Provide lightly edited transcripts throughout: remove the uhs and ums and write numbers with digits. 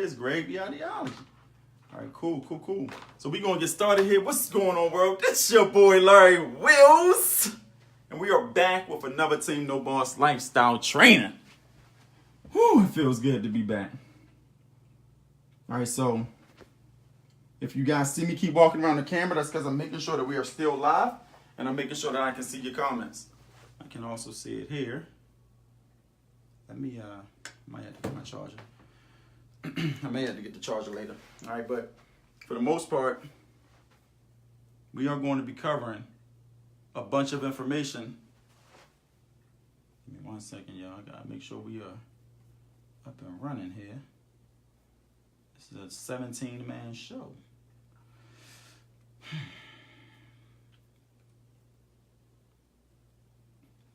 Where's gravy ideology? All right, cool. So we gonna get started here. What's going on, world? It's your boy Larry Wills, and we are back with another Team No Boss Lifestyle Training. Whew, it feels good to be back. All right, so if you guys see me keep walking around the camera, that's because I'm making sure that we are still live, and I'm making sure that I can see your comments. I can also see it here. Let me, might have to get my charger. I may have to get the charger later. All right, but for the most part, we are going to be covering a bunch of information. Give me 1 second, y'all. I gotta make sure we are up and running here. This is a 17-man show.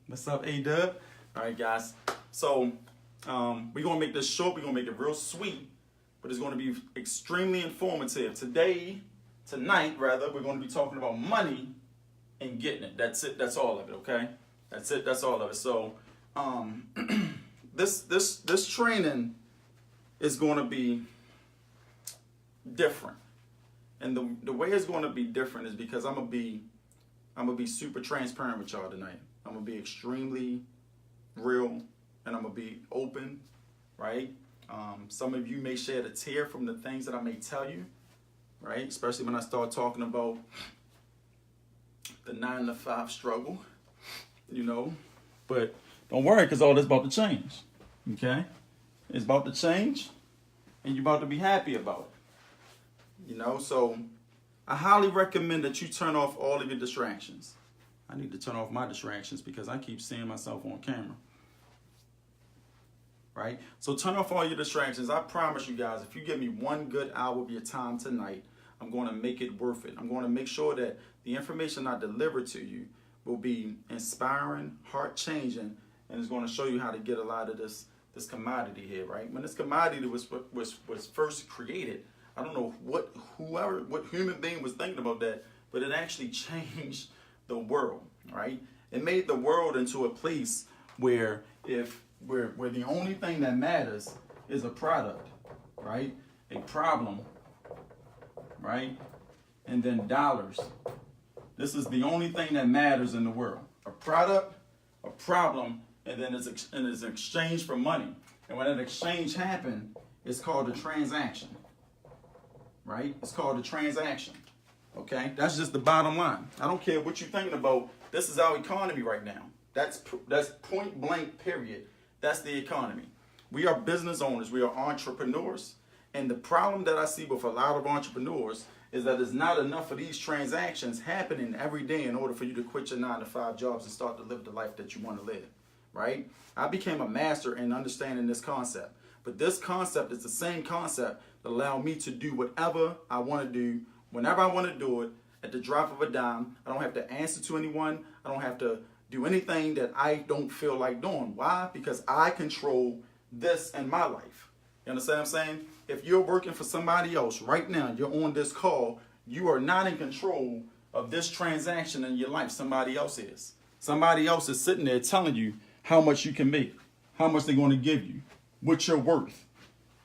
What's up, A-Dub? All right, guys. So we're going to make this short. We're going to make it real sweet, but it's going to be extremely informative. Tonight, we're going to be talking about money and getting it. That's it. That's all of it, okay? That's it. That's all of it. So this training is going to be different. And the way it's going to be different is because I'm going to be super transparent with y'all tonight. I'm going to be extremely real, and I'm going to be open, right? Some of you may shed a tear from the things that I may tell you, right? Especially when I start talking about the 9-to-5 struggle, you know. But don't worry, because all this about to change, okay? It's about to change, and you're about to be happy about it, you know. So I highly recommend that you turn off all of your distractions. I need to turn off my distractions because I keep seeing myself on camera. Right? So turn off all your distractions. I promise you guys, if you give me 1 good hour of your time tonight, I'm going to make it worth it. I'm going to make sure that the information I deliver to you will be inspiring, heart-changing, and it's going to show you how to get a lot of this commodity here, right? When this commodity was first created, I don't know what human being was thinking about that, but it actually changed the world, right? It made the world into a place where where the only thing that matters is a product, right? A problem, right? And then dollars. This is the only thing that matters in the world. A product, a problem, and then it's an exchange for money. And when an exchange happens, it's called a transaction, right? It's called a transaction. Okay, that's just the bottom line. I don't care what you're thinking about. This is our economy right now. That's point blank, period. That's the economy. We are business owners. We are entrepreneurs. And the problem that I see with a lot of entrepreneurs is that there's not enough of these transactions happening every day in order for you to quit your 9-to-5 jobs and start to live the life that you want to live, right? I became a master in understanding this concept. But this concept is the same concept that allowed me to do whatever I want to do, whenever I want to do it, at the drop of a dime. I don't have to answer to anyone. I don't have to do anything that I don't feel like doing. Why? Because I control this in my life. You understand what I'm saying? If you're working for somebody else right now, you're on this call, you are not in control of this transaction in your life. Somebody else is. Somebody else is sitting there telling you how much you can make, how much they're going to give you, what you're worth,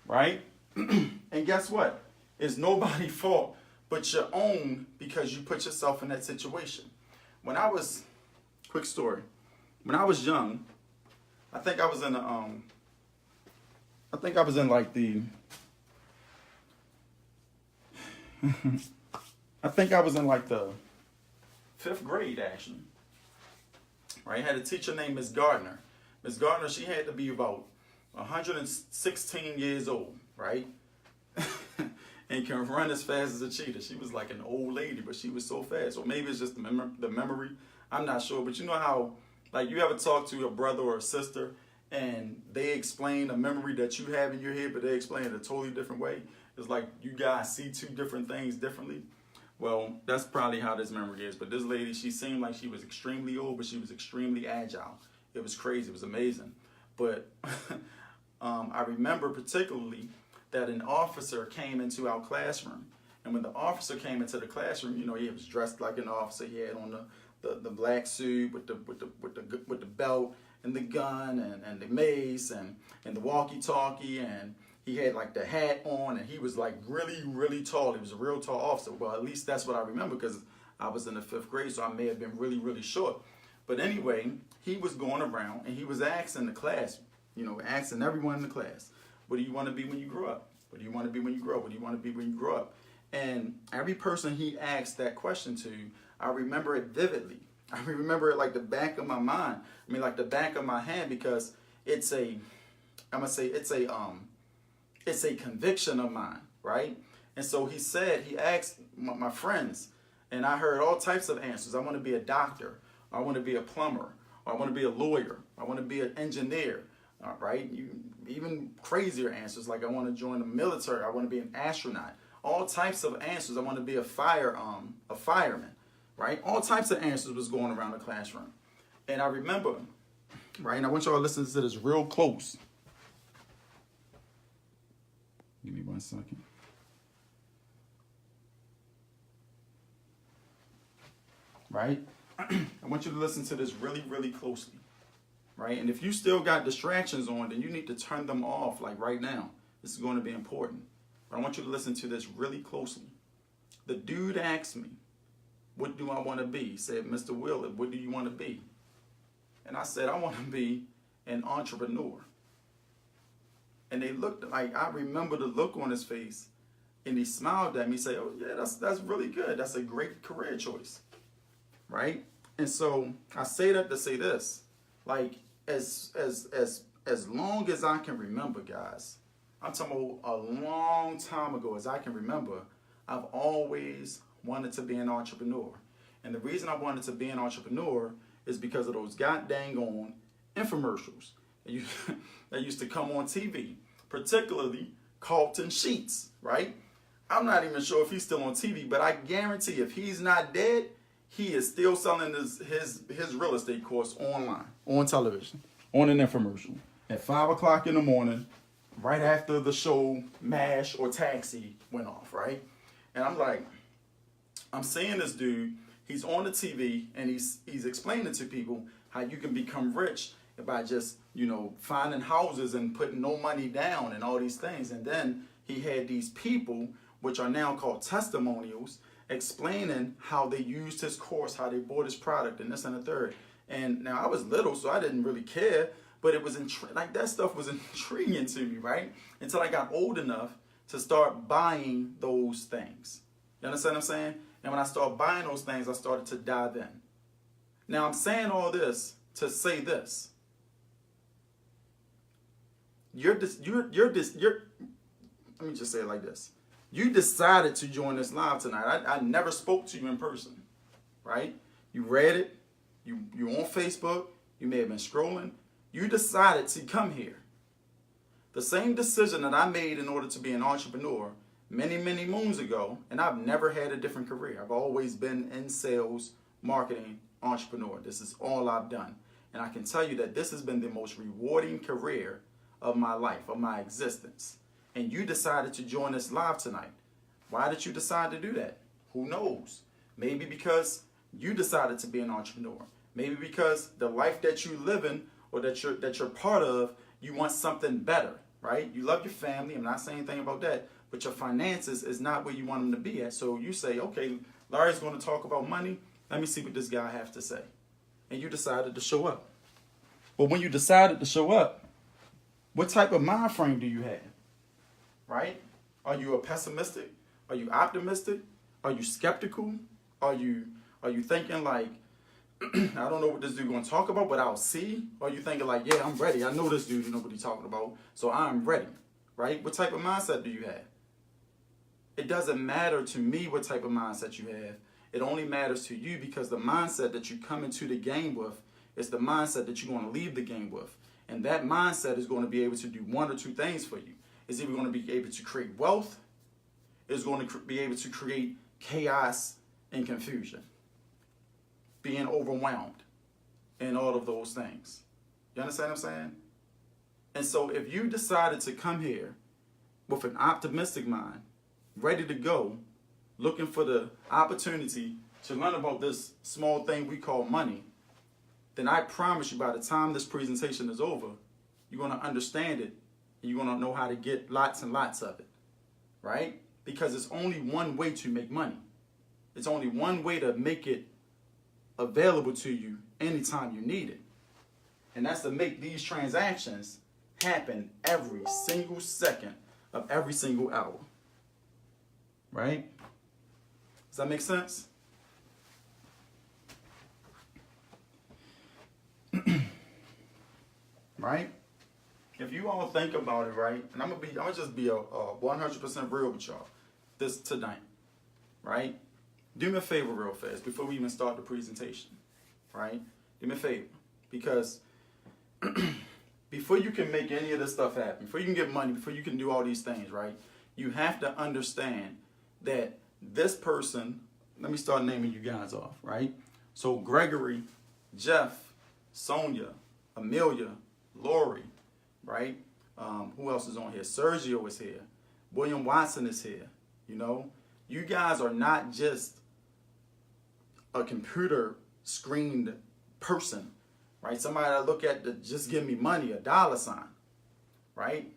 right? And guess what? It's nobody's fault but your own, because you put yourself in that situation. Quick story. When I was young, I think I was in the 5th grade, actually. Right? I had a teacher named Miss Gardner. Miss Gardner, she had to be about 116 years old, right? And can run as fast as a cheetah. She was like an old lady, but she was so fast. Or maybe it's just the memory. I'm not sure. But you know how, like, you ever talk to a brother or a sister and they explain a memory that you have in your head, but they explain it a totally different way? It's like you guys see 2 different things differently. Well, that's probably how this memory is. But this lady, she seemed like she was extremely old, but she was extremely agile. It was crazy. It was amazing. But I remember particularly that an officer came into our classroom. And when the officer came into the classroom, you know, he was dressed like an officer. He had on the black suit with the belt and the gun and the mace and the walkie-talkie, and he had like the hat on, and he was like really, really tall. He was a real tall officer. Well, at least that's what I remember, because I was in the 5th grade, so I may have been really, really short. But anyway, he was going around and he was asking the class, asking everyone in the class, what do you want to be when you grow up? What do you want to be when you grow up? What do you want to be when you grow up? And every person he asked that question to, I remember it vividly. I remember it like the back of my mind. I mean, like the back of my hand, because it's a conviction of mine, right? And so he asked my friends, and I heard all types of answers. I want to be a doctor. I want to be a plumber. I want to be a lawyer. I want to be an engineer, right? Even crazier answers, like I want to join the military. I want to be an astronaut. All types of answers. I want to be a fireman, right? All types of answers was going around the classroom. And I remember, right, and I want y'all to listen to this real close. Give me 1 second. Right? I want you to listen to this really, really closely. Right? And if you still got distractions on, then you need to turn them off, like right now. This is going to be important. But I want you to listen to this really closely. The dude asked me, what do I want to be? He said, Mr. Willard, what do you want to be? And I said, I want to be an entrepreneur. And they looked like, I remember the look on his face, and he smiled at me. He said, oh yeah, that's really good. That's a great career choice. Right? And so I say that to say this, like as long as I can remember, guys, I'm talking about a long time ago, as I can remember, I've always wanted to be an entrepreneur. And the reason I wanted to be an entrepreneur is because of those goddamn on infomercials that used to come on TV, particularly Carlton Sheets, right? I'm not even sure if he's still on TV, but I guarantee if he's not dead, he is still selling his real estate course online, on television, on an infomercial at 5 o'clock in the morning, right after the show MASH or Taxi went off, right? And I'm like, I'm seeing this dude, he's on the TV, and he's explaining to people how you can become rich by just, finding houses and putting no money down and all these things. And then he had these people, which are now called testimonials, explaining how they used his course, how they bought his product, and this and the third. And now I was little, so I didn't really care, but it was like that stuff was intriguing to me, right? Until I got old enough to start buying those things. You understand what I'm saying? And when I started buying those things, I started to dive in. Now I'm saying all this to say this. Let me just say it like this. You decided to join this live tonight. I never spoke to you in person, right? You read it. You on Facebook. You may have been scrolling. You decided to come here. The same decision that I made in order to be an entrepreneur many, many moons ago, and I've never had a different career. I've always been in sales, marketing, entrepreneur. This is all I've done. And I can tell you that this has been the most rewarding career of my life, of my existence. And you decided to join us live tonight. Why did you decide to do that? Who knows? Maybe because you decided to be an entrepreneur. Maybe because the life that you live in, or that you're part of, you want something better, right? You love your family. I'm not saying anything about that, but your finances is not where you want them to be at. So you say, okay, Larry's going to talk about money. Let me see what this guy has to say. And you decided to show up. But when you decided to show up, what type of mind frame do you have? Right? Are you a pessimistic? Are you optimistic? Are you skeptical? Are you thinking like, I don't know what this dude going to talk about, but I'll see? Or are you thinking like, yeah, I'm ready. I know this dude, you know what he's talking about, so I'm ready. Right? What type of mindset do you have? It doesn't matter to me what type of mindset you have. It only matters to you, because the mindset that you come into the game with is the mindset that you're going to leave the game with. And that mindset is going to be able to do one or two things for you. It's either going to be able to create wealth, it's going to be able to create chaos and confusion, being overwhelmed, and all of those things. You understand what I'm saying? And so if you decided to come here with an optimistic mind, ready to go, looking for the opportunity to learn about this small thing we call money, then I promise you by the time this presentation is over, you're going to understand it You're going to know how to get lots and lots of it, right? Because it's only one way to make money. It's only one way to make it available to you anytime you need it. And that's to make these transactions happen every single second of every single hour. Right? Does that make sense? Right? If you all think about it, right, and I'm gonna just be a 100% real with y'all this tonight, right? Do me a favor real fast before we even start the presentation, right? Do me a favor, because before you can make any of this stuff happen, before you can get money, before you can do all these things, right, you have to understand that this person, let me start naming you guys off, right? So Gregory, Jeff, Sonia, Amelia, Lori, right? Who else is on here? Sergio is here. William Watson is here. You know, you guys are not just a computer screened person, right? Somebody that look at the just give me money, a dollar sign, right?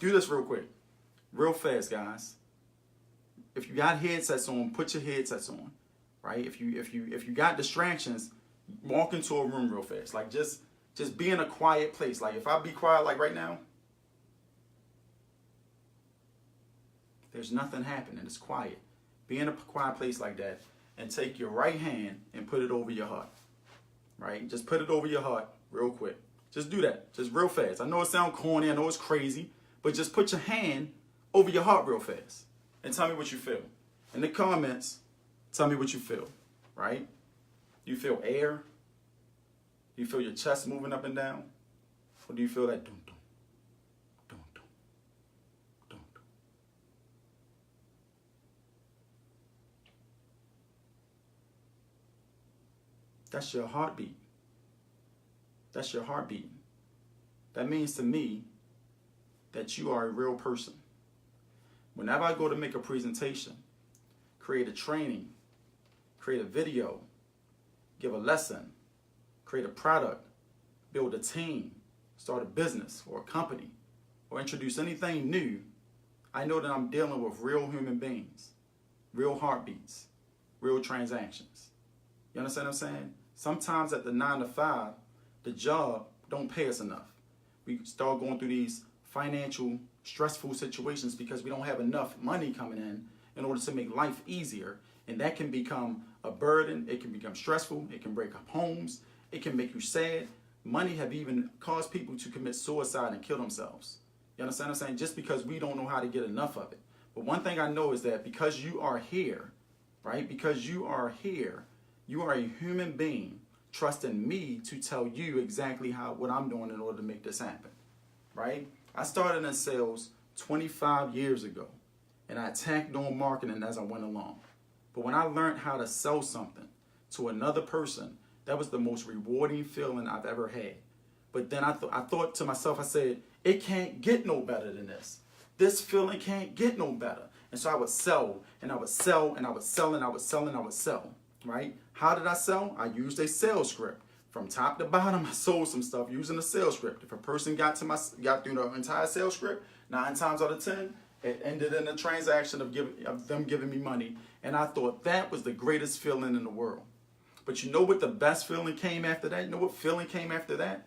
Do this real quick, real fast, guys. If you got headsets on, put your headsets on, right? If you got distractions, walk into a room real fast. Like just be in a quiet place. Like if I be quiet like right now, there's nothing happening. It's quiet. Be in a quiet place like that and take your right hand and put it over your heart, right? Just put it over your heart real quick. Just do that, just real fast. I know it sounds corny, I know it's crazy, but just put your hand over your heart real fast and tell me what you feel. In the comments, tell me what you feel, right? Do you feel air? Do you feel your chest moving up and down? Or do you feel that dum dum, dum dum, dum dum? That's your heartbeat. That's your heartbeat. That means to me that you are a real person. Whenever I go to make a presentation, create a training, create a video, give a lesson, create a product, build a team, start a business or a company, or introduce anything new, I know that I'm dealing with real human beings, real heartbeats, real transactions. You understand what I'm saying? Sometimes at the 9 to 5, the job don't pay us enough. We start going through these financial stressful situations because we don't have enough money coming in order to make life easier. And that can become a burden. It can become stressful. It can break up homes. It can make you sad. Money have even caused people to commit suicide and kill themselves. You understand what I'm saying? Just because we don't know how to get enough of it. But one thing I know is that because you are here, right? Because you are here, you are a human being trusting me to tell you exactly what I'm doing in order to make this happen, right? I started in sales 25 years ago, and I tacked on marketing as I went along. But when I learned how to sell something to another person, that was the most rewarding feeling I've ever had. But then I thought to myself, I said, it can't get no better than this. This feeling can't get no better. And so I would sell, and I would sell, and I would sell, and I would sell, and I would sell, right? How did I sell? I used a sales script. From top to bottom, I sold some stuff using a sales script. If a person got through the entire sales script, 9 times out of 10, it ended in a transaction of them giving me money. And I thought that was the greatest feeling in the world. But you know what the best feeling came after that? You know what feeling came after that?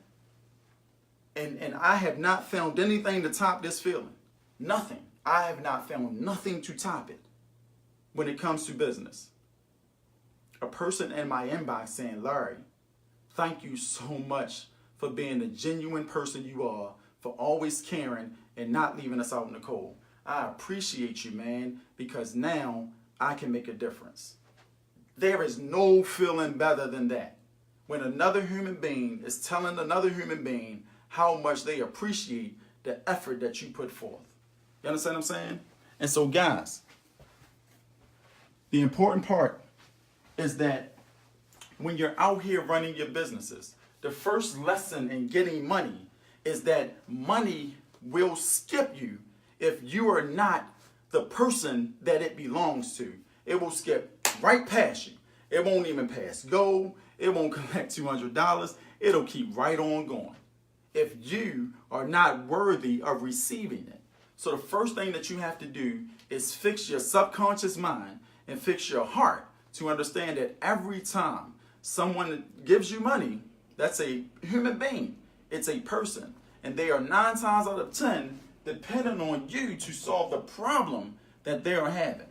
And I have not found anything to top this feeling. Nothing. I have not found nothing to top it when it comes to business. A person in my inbox saying, Larry, thank you so much for being the genuine person you are, for always caring and not leaving us out in the cold. I appreciate you, man, because now I can make a difference. There is no feeling better than that. When another human being is telling another human being how much they appreciate the effort that you put forth. You understand what I'm saying? And so, guys, the important part is that when you're out here running your businesses, the first lesson in getting money is that money will skip you if you are not the person that it belongs to. It will skip right past you. It won't even pass go. It won't collect $200. It'll keep right on going. if you are not worthy of receiving it. So the first thing that you have to do is fix your subconscious mind and fix your heart to understand that every time someone gives you money, that's a human being. It's a person. And they are 9 times out of 10 depending on you to solve the problem that they are having.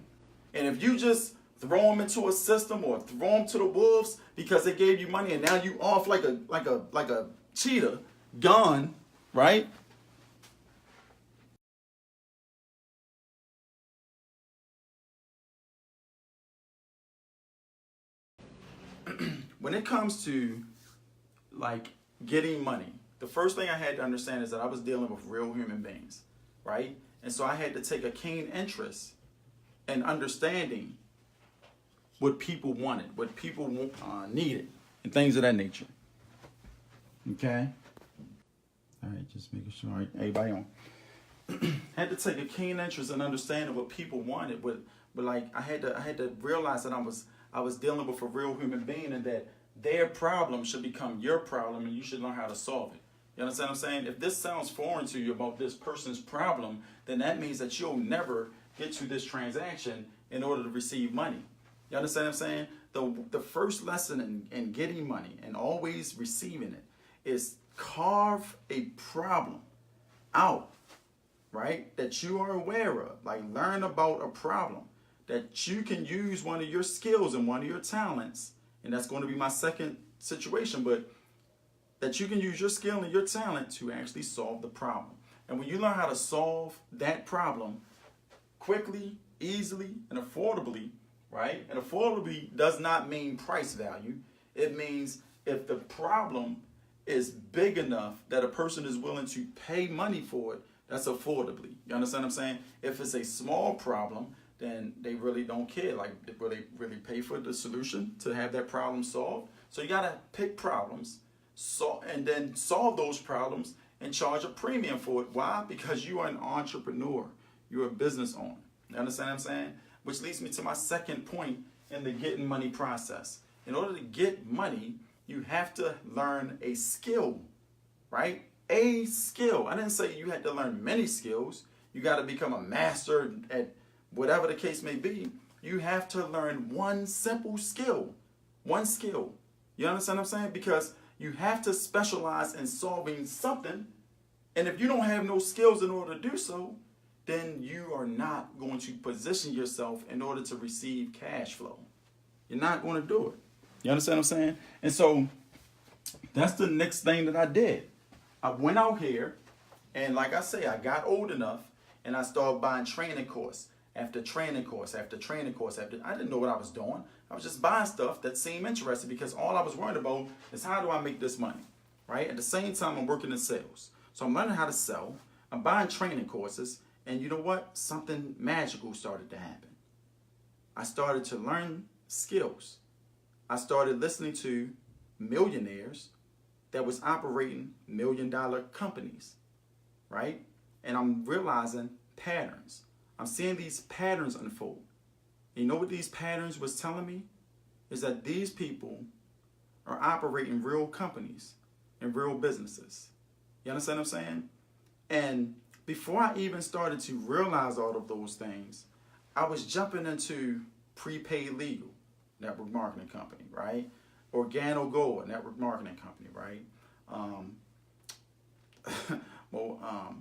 And if you just throw them into a system or throw them to the wolves because they gave you money and now you off like a cheetah, gone, right? When it comes to like getting money, the first thing I had to understand is that I was dealing with real human beings, right? And so I had to take a keen interest in understanding what people wanted, what people needed, and things of that nature. Okay? All right, just making sure everybody on. Had to take a keen interest in understanding what people wanted, but like I had to realize that I was dealing with a real human being and that their problem should become your problem and you should learn how to solve it. You understand what I'm saying? If this sounds foreign to you about this person's problem, then that means that you'll never get to this transaction in order to receive money. You understand what I'm saying? The first lesson in getting money and always receiving it is carve a problem out, right? That you are aware of. Like learn about a problem that you can use one of your skills and one of your talents. And that's going to be my second situation, but that you can use your skill and your talent to actually solve the problem. And when you learn how to solve that problem quickly, easily, and affordably, right? And affordably does not mean price value. It means if the problem is big enough that a person is willing to pay money for it, that's affordably. You understand what I'm saying? If it's a small problem, then they really don't care. Like, will they really pay for the solution to have that problem solved? So you gotta pick problems, and then solve those problems and charge a premium for it. Why? Because you are an entrepreneur. You're a business owner. You understand what I'm saying? Which leads me to my second point in the getting money process. In order to get money, you have to learn a skill, right? A skill. I didn't say you had to learn many skills. You got to become a master at whatever the case may be. You have to learn one simple skill. One skill. You understand what I'm saying? Because you have to specialize in solving something. And if you don't have no skills in order to do so, then you are not going to position yourself in order to receive cash flow. You're not going to do it. You understand what I'm saying? And so that's the next thing that I did. I went out here and like I say, I got old enough and I started buying training course after training course after training course after. I didn't know what I was doing. I was just buying stuff that seemed interesting because all I was worried about is how do I make this money, right? At the same time, I'm working in sales. So I'm learning how to sell. I'm buying training courses. And you know what? Something magical started to happen. I started to learn skills. I started listening to millionaires that was operating $1 million companies, right? And I'm realizing patterns. I'm seeing these patterns unfold. And you know what these patterns was telling me? Is that these people are operating real companies and real businesses. You understand what I'm saying? And before I even started to realize all of those things, I was jumping into prepaid legal, network marketing company, right? Organo Gold, network marketing company, right?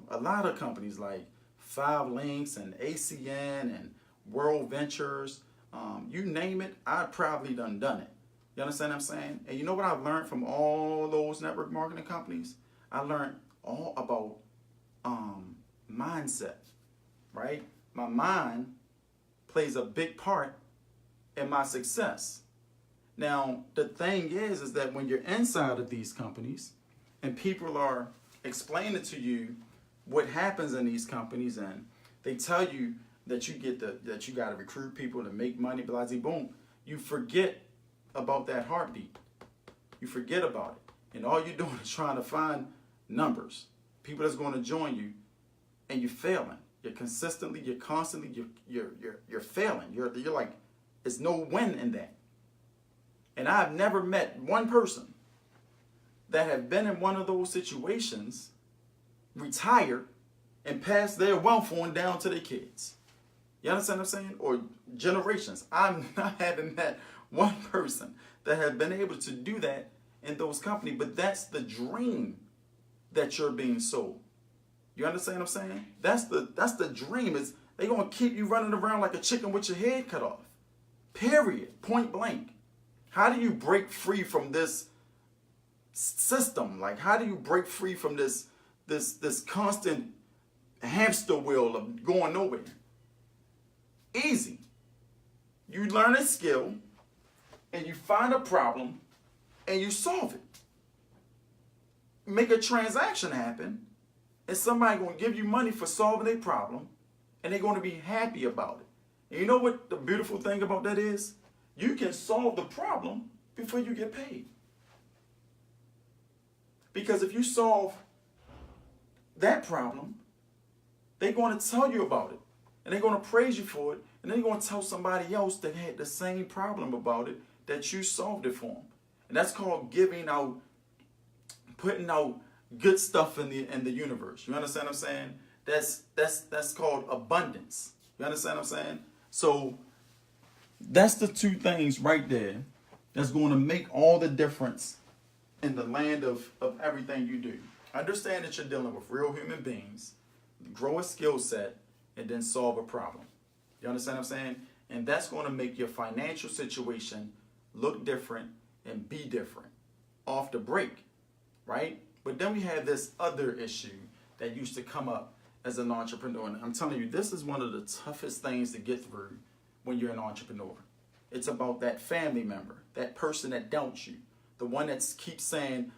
A lot of companies like 5 Links and ACN and World Ventures, you name it, I've probably done it. You understand what I'm saying? And you know what I've learned from all those network marketing companies? I learned all about mindset, right? My mind plays a big part in my success. Now, the thing is that when you're inside of these companies and people are explaining to you what happens in these companies and they tell you that you got to recruit people to make money, blah, blah, boom, you forget about that heartbeat. You forget about it. And all you're doing is trying to find numbers, people that's going to join you, and you're failing. You're constantly, you're constantly, you're failing. You're like, there's no win in that. And I've never met one person that have been in one of those situations retire and pass their wealth on down to their kids. You understand what I'm saying? Or generations. I'm not having met one person that has been able to do that in those companies, but that's the dream that you're being sold. You understand what I'm saying? That's the dream. Is they're gonna keep you running around like a chicken with your head cut off. Period. Point blank. How do you break free from this system? Like, how do you break free from this constant hamster wheel of going nowhere? Easy. You learn a skill and you find a problem and you solve it. Make a transaction happen and somebody gonna give you money for solving a problem and they're gonna be happy about it. And you know what the beautiful thing about that is? You can solve the problem before you get paid. Because if you solve that problem, they're going to tell you about it. And they're going to praise you for it. And then they're going to tell somebody else that had the same problem about it that you solved it for them. And that's called giving out, putting out good stuff in the universe. You understand what I'm saying? That's called abundance. You understand what I'm saying? So that's the two things right there that's going to make all the difference in the land of everything you do. Understand that you're dealing with real human beings, grow a skill set, and then solve a problem. You understand what I'm saying? And that's going to make your financial situation look different and be different off the break, right? But then we have this other issue that used to come up as an entrepreneur. And I'm telling you, this is one of the toughest things to get through when you're an entrepreneur. It's about that family member, that person that doubts you, the one that keeps saying,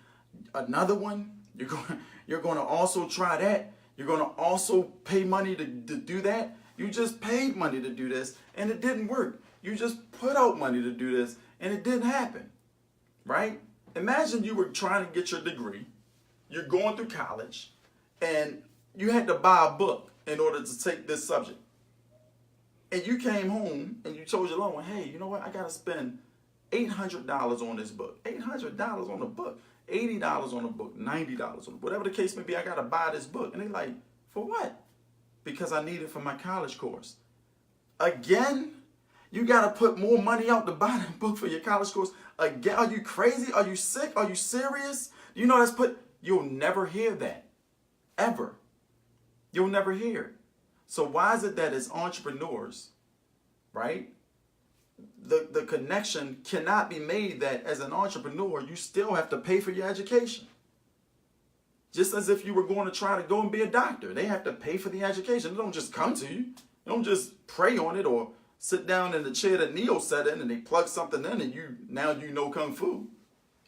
another one, you're going to also try that. You're going to also pay money to do that. You just paid money to do this and it didn't work. You just put out money to do this and it didn't happen, right? Imagine you were trying to get your degree. You're going through college and you had to buy a book in order to take this subject. And you came home and you told your loved one, hey, you know what? I got to spend $800 on this book. $800 on a book. $80 on a book. $90 on a book. Whatever the case may be, I got to buy this book. And they're like, for what? Because I need it for my college course. Again? You got to put more money out to buy that book for your college course. Again? Are you crazy? Are you sick? Are you serious? You know you'll never hear that. Ever. You'll never hear it. So why is it that as entrepreneurs, right, the connection cannot be made that as an entrepreneur, you still have to pay for your education? Just as if you were going to try to go and be a doctor. They have to pay for the education. It don't just come to you. They don't just pray on it or sit down in the chair that Neo sat in and they plug something in and now you know Kung Fu.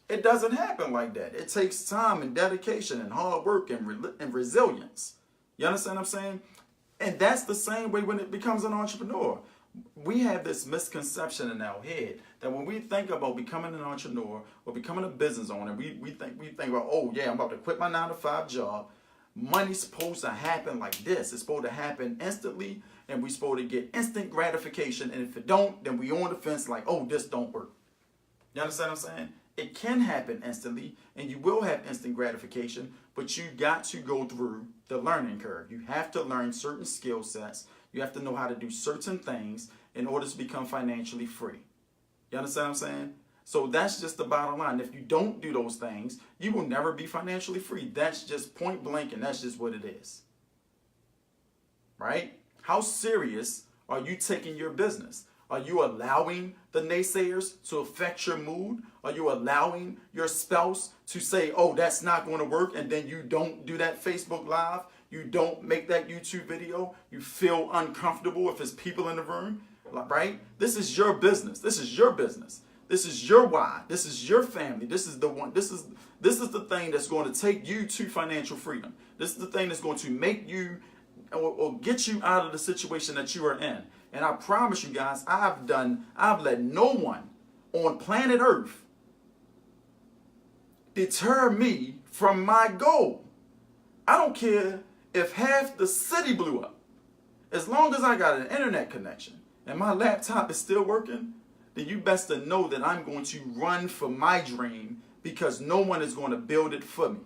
It doesn't happen like that. It takes time and dedication and hard work and resilience. You understand what I'm saying? And that's the same way when it becomes an entrepreneur. We have this misconception in our head that when we think about becoming an entrepreneur or becoming a business owner, we think about, oh yeah, I'm about to quit my 9-to-5 job. Money's supposed to happen like this. It's supposed to happen instantly, and we're supposed to get instant gratification. And if it don't, then we on the fence like, oh, this don't work. You understand what I'm saying? It can happen instantly, and you will have instant gratification, but you got to go through the learning curve. You have to learn certain skill sets. You have to know how to do certain things in order to become financially free. You understand what I'm saying? So that's just the bottom line. If you don't do those things, you will never be financially free. That's just point blank, and that's just what it is. Right? How serious are you taking your business? Are you allowing the naysayers to affect your mood? Are you allowing your spouse to say, oh, that's not going to work, and then you don't do that Facebook Live? You don't make that YouTube video? You feel uncomfortable if there's people in the room? Right? This is your business. This is your business. This is your why. This is your family. This is the one. This is the thing that's going to take you to financial freedom. This is the thing that's going to make you or get you out of the situation that you are in. And I promise you guys, I've let no one on planet Earth deter me from my goal. I don't care if half the city blew up. As long as I got an internet connection and my laptop is still working, then you best to know that I'm going to run for my dream because no one is going to build it for me.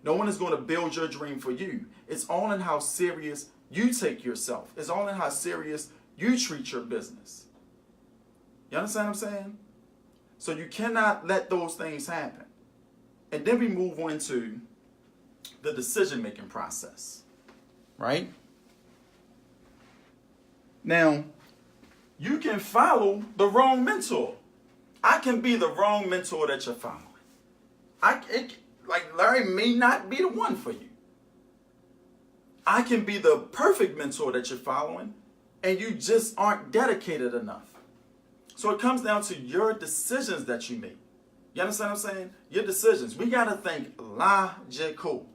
No one is going to build your dream for you. It's all in how serious you take yourself. It's all in how serious you treat your business. You understand what I'm saying? So you cannot let those things happen. And then we move on to the decision-making process, right? Now, you can follow the wrong mentor. I can be the wrong mentor that you're following. Like Larry may not be the one for you. I can be the perfect mentor that you're following, and you just aren't dedicated enough. So it comes down to your decisions that you make. You understand what I'm saying? Your decisions. We got to think logical,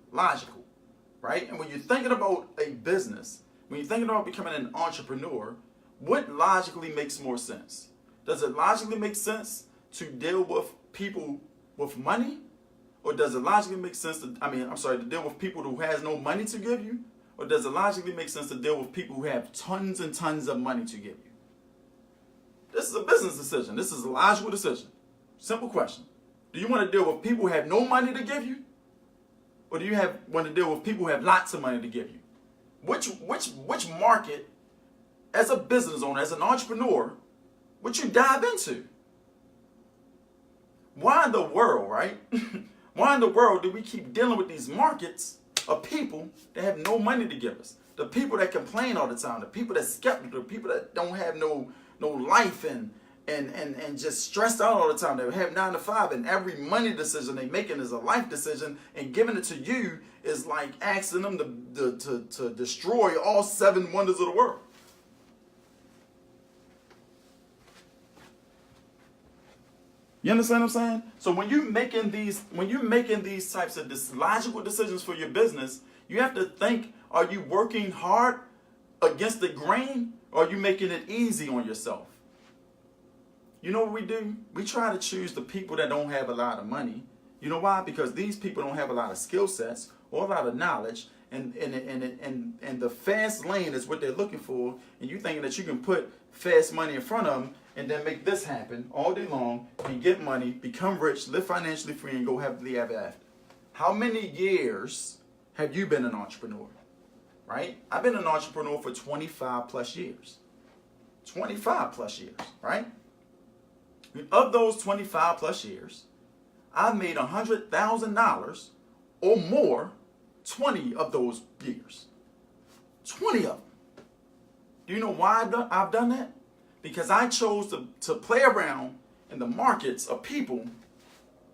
right? And when you're thinking about a business, when you're thinking about becoming an entrepreneur, what logically makes more sense? Does it logically make sense to deal with people with money? Or does it logically make sense to deal with people who has no money to give you? Or does it logically make sense to deal with people who have tons and tons of money to give you? This is a business decision. This is a logical decision. Simple question. Do you want to deal with people who have no money to give you? Or do you want to deal with people who have lots of money to give you? Which market, as a business owner, as an entrepreneur, would you dive into? Why in the world, right? Why in the world do we keep dealing with these markets of people that have no money to give us? The people that complain all the time, the people that skeptical, the people that don't have no life and just stressed out all the time. They have 9 to 5, and every money decision they making is a life decision, and giving it to you is like asking them to destroy all 7 wonders of the world. You understand what I'm saying? So when you're making these types of logical decisions for your business, you have to think, are you working hard against the grain, or are you making it easy on yourself? You know what we do? We try to choose the people that don't have a lot of money. You know why? Because these people don't have a lot of skill sets or a lot of knowledge, and the fast lane is what they're looking for, and you thinking that you can put fast money in front of them and then make this happen all day long and get money, become rich, live financially free, and go happily ever after. How many years have you been an entrepreneur? Right? I've been an entrepreneur for 25 plus years. 25 plus years, right? Of those 25 plus years, I've made $100,000 or more 20 of those years. 20 of them. Do you know why I've done that? Because I chose to play around in the markets of people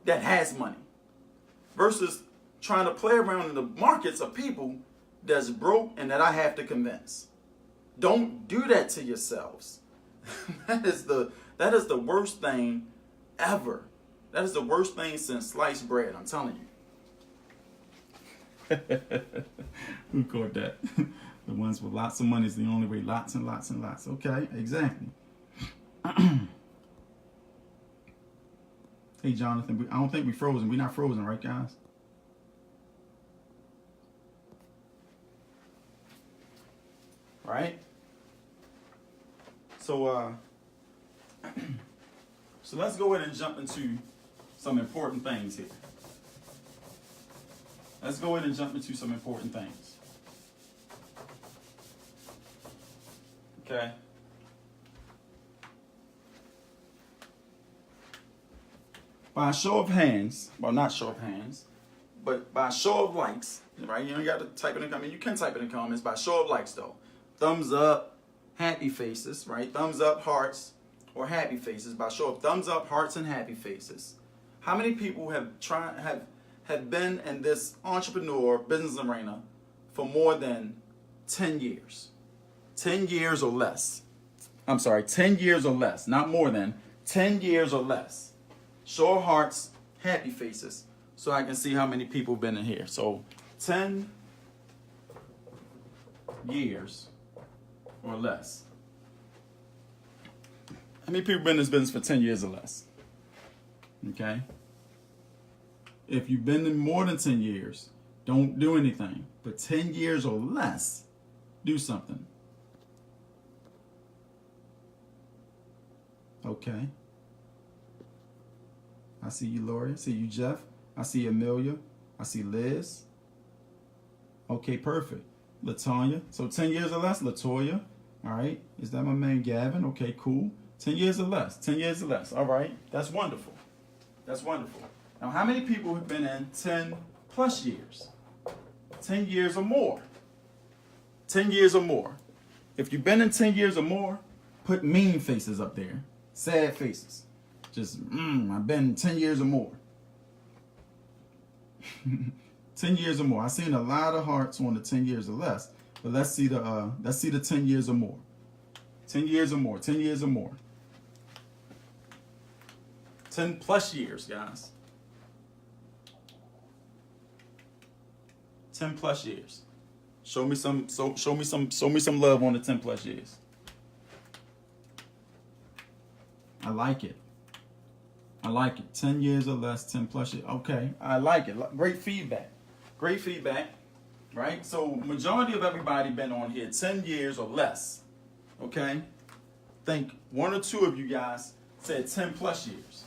that has money versus trying to play around in the markets of people that's broke and that I have to convince. Don't do that to yourselves. That is the worst thing ever. That is the worst thing since sliced bread, I'm telling you. Who caught that? The ones with lots of money is the only way. Lots and lots and lots. Okay, exactly. Hey, Jonathan, I don't think we're frozen. We're not frozen, right, guys? Right? So let's go ahead and jump into some important things here. Let's go ahead and jump into some important things. Okay. By a show of hands, well, not show of hands, but by a show of likes, right? You don't got to type it in the comments. You can type it in the comments. By a show of likes, though. Thumbs up, happy faces, right? Thumbs up, hearts, or happy faces. By a show of thumbs up, hearts, and happy faces. How many people have been in this entrepreneur business arena for more than 10 years? 10 years or less. I'm sorry, 10 years or less, not more than 10 years or less. Show of hearts, happy faces, so I can see how many people have been in here. So 10 years or less. How many people have been in this business for 10 years or less? Okay. If you've been in more than 10 years, don't do anything. But 10 years or less, do something. Okay. I I see you, Lori. I see you, Jeff. I see Amelia. I see Liz. Okay, perfect. Latanya. So 10 years or less, Latoya. All right. Is that my man Gavin? Okay, cool. 10 years or less. 10 years or less. All right. That's wonderful. That's wonderful. Now, how many people have been in 10 plus years? 10 years or more. 10 years or more. If you've been in 10 years or more, put mean faces up there. Sad faces. Just, I've been 10 years or more. 10 years or more. I've seen a lot of hearts on the 10 years or less. But let's see the 10 years or more. 10 years or more. 10 years or more. 10 plus years, guys. 10 plus years. Show me some love on the 10 plus years. I like it. I like it. 10 years or less, 10 plus years. Okay, I like it. Great feedback. Great feedback, right? So majority of everybody been on here 10 years or less, okay? Think one or two of you guys said 10 plus years,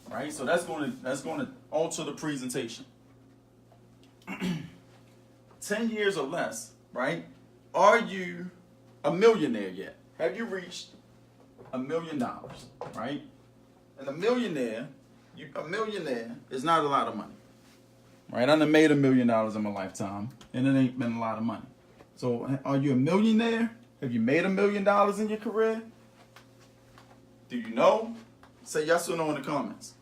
right? So that's going to alter the presentation. 10 years or less, right? Are you a millionaire yet? Have you reached $1 million, right? And a millionaire is not a lot of money, right? I done made $1 million in my lifetime, and it ain't been a lot of money. So are you a millionaire? Have you made $1 million in your career? Do you know? Say yes or no in the comments.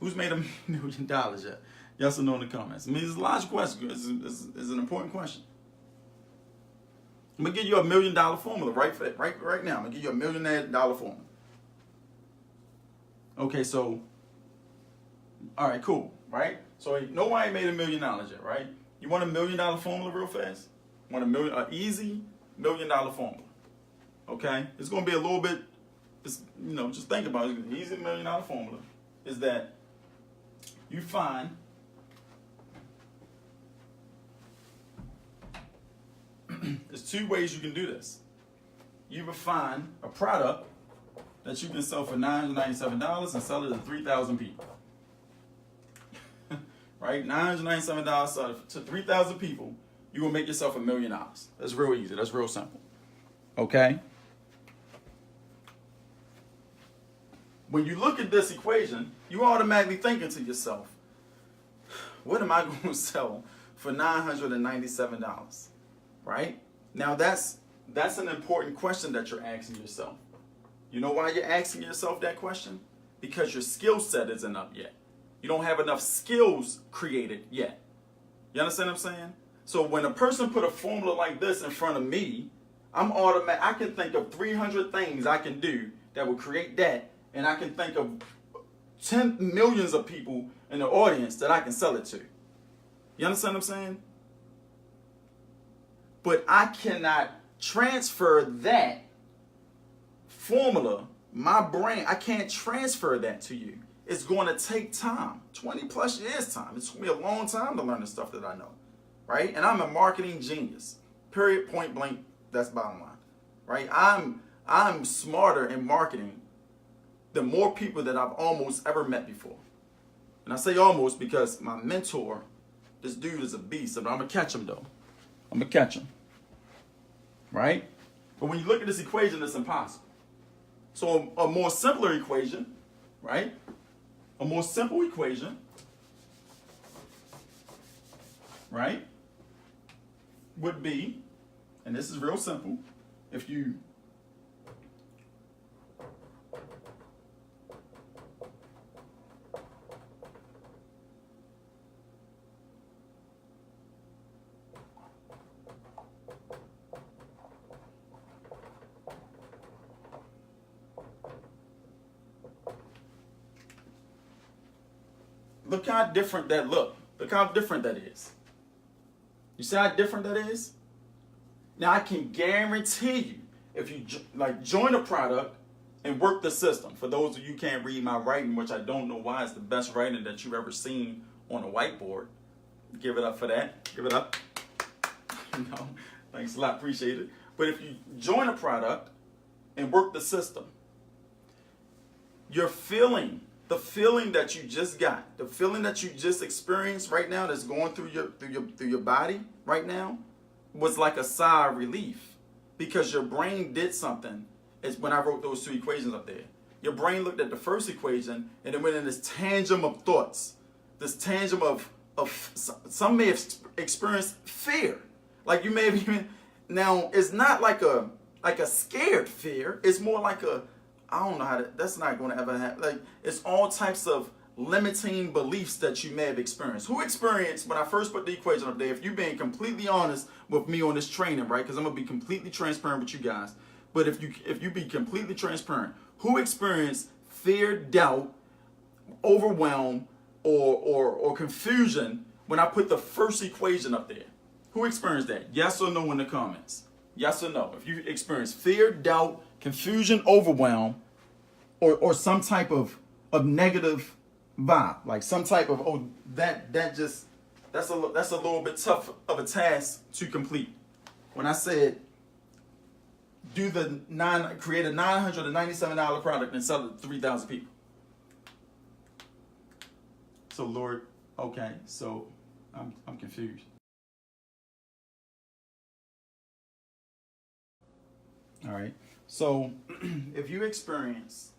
Who's made $1 million yet? Yes or no in the comments. I mean, it's a large question. It's an important question. I'm gonna give you $1 million formula right now. I'm gonna give you $1 million formula. Okay, so all right, cool, right? So nobody made $1 million yet, right? You want $1 million formula real fast? Want an easy $1 million formula? Okay, it's gonna be a little bit. Just think about it. The easy $1 million formula is that you find there's two ways you can do this. You will find a product that you can sell for $997 and sell it to 3,000 people. Right? $997 sell it to 3,000 people. You will make yourself $1 million. That's real easy. That's real simple. Okay? When you look at this equation, you automatically thinking to yourself, what am I going to sell for $997? Right? Now that's an important question that you're asking yourself. You know why you're asking yourself that question? Because your skill set isn't up yet. You don't have enough skills created yet. You understand what I'm saying? So when a person put a formula like this in front of me, I can think of 300 things I can do that will create that, and I can think of 10 millions of people in the audience that I can sell it to. You understand what I'm saying? But I cannot transfer that formula, my brain, I can't transfer that to you. It's going to take time, 20 plus years time. It's going to be a long time to learn the stuff that I know, right? And I'm a marketing genius, period, point blank, that's bottom line, right? I'm smarter in marketing than more people that I've almost ever met before. And I say almost because my mentor, this dude is a beast, but I'm going to catch him though. I'm going to catch him. Right? But when you look at this equation, it's impossible. So a more simpler equation, right? A more simple equation, right, would be, and this is real simple, if you look how different that look. Look how different that is. You see how different that is? Now I can guarantee you, if you join a product and work the system. For those of you who can't read my writing, which I don't know why it's the best writing that you've ever seen on a whiteboard. Give it up for that. Give it up. No, thanks a lot. Appreciate it. But if you join a product and work the system, You're feeling the feeling that you just got, the feeling that you just experienced right now that's going through your body right now was like a sigh of relief because your brain did something. It's when I wrote those two equations up there. Your brain looked at the first equation and it went in this tangent of thoughts, this tangent of some may have experienced fear. Like you may have even, now it's not like a scared fear. It's more like I don't know how to, that's not going to ever happen. Like it's all types of limiting beliefs that you may have experienced. Who experienced, when I first put the equation up there, if you're being completely honest with me on this training, right? Because I'm going to be completely transparent with you guys. But if you be completely transparent, who experienced fear, doubt, overwhelm, or confusion when I put the first equation up there? Who experienced that? Yes or no in the comments. Yes or no. If you experienced fear, doubt, confusion, overwhelm, or some type of negative vibe, like some type of that's a little bit tough of a task to complete. When I said create a $997 product and sell it to 3,000 people. So Lord, okay, so I'm confused. All right. So if you experience,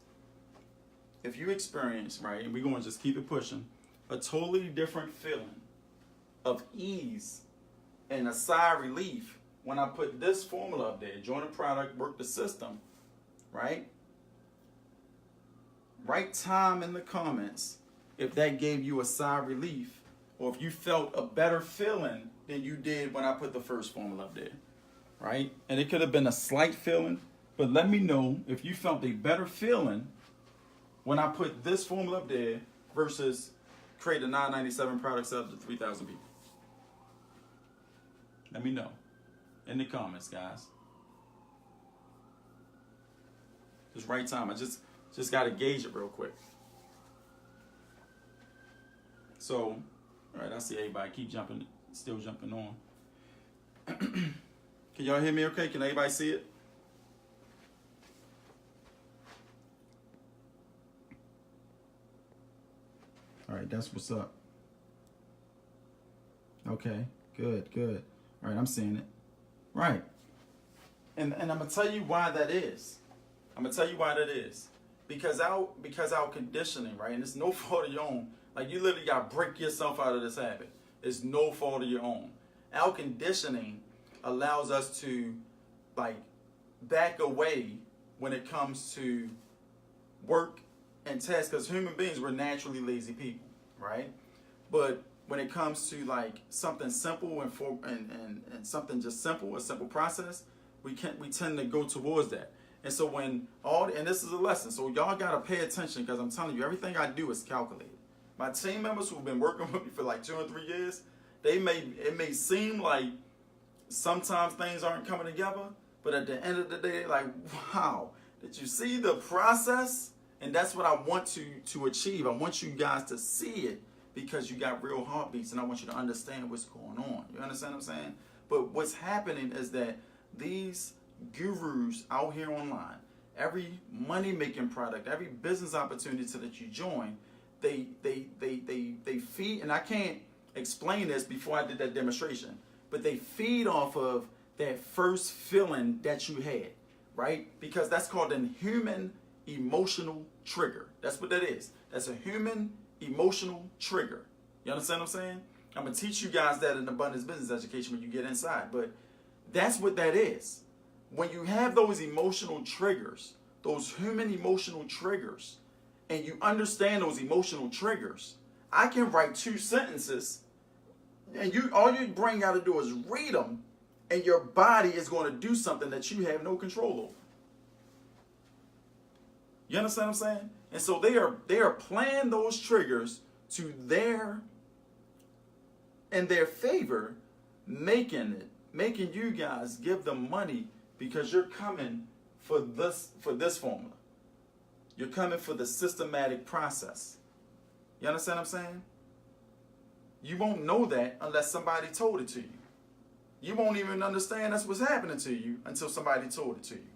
right, and we're going to just keep it pushing, a totally different feeling of ease and a sigh of relief when I put this formula up there, join a product, work the system, right? Write time in the comments if that gave you a sigh of relief or if you felt a better feeling than you did when I put the first formula up there, right? And it could have been a slight feeling, but let me know if you felt a better feeling when I put this formula up there versus create a $997 product sell to 3,000 people. Let me know in the comments, guys. Just write time. I just got to gauge it real quick. So, all right, I see everybody keep jumping, still jumping on. Can y'all hear me okay? Can everybody see it? All right, that's what's up. Okay, good. All right, I'm seeing it. Right. And I'm going to tell you why that is. Because our conditioning, right, and it's no fault of your own. Like, you literally got to break yourself out of this habit. It's no fault of your own. Our conditioning allows us to, like, back away when it comes to work and tasks. Because human beings, we're naturally lazy people, right? But when it comes to, like, something simple and something just simple, a simple process, we tend to go towards that. And so and this is a lesson, so y'all got to pay attention, because I'm telling you, everything I do is calculated. My team members who've been working with me for like 2 or 3 years, it may seem like sometimes things aren't coming together, but at the end of the day, like, wow, did you see the process? And that's what I want to achieve. I want you guys to see it, because you got real heartbeats, and I want you to understand what's going on. You understand what I'm saying? But what's happening is that these gurus out here online, every money-making product, every business opportunity that you join, they feed, and I can't explain this before I did that demonstration, but they feed off of that first feeling that you had, right? Because that's called a human emotional trigger. That's what that is. That's a human emotional trigger. You understand what I'm saying? I'm going to teach you guys that in abundance business education when you get inside, but that's what that is. When you have those emotional triggers, those human emotional triggers, and you understand those emotional triggers, I can write 2 sentences, and all your brain got to do is read them, and your body is going to do something that you have no control over. You understand what I'm saying? And so they are playing those triggers to their favor, making you guys give them money because you're coming for this formula. You're coming for the systematic process. You understand what I'm saying? You won't know that unless somebody told it to you. You won't even understand that's what's happening to you until somebody told it to you.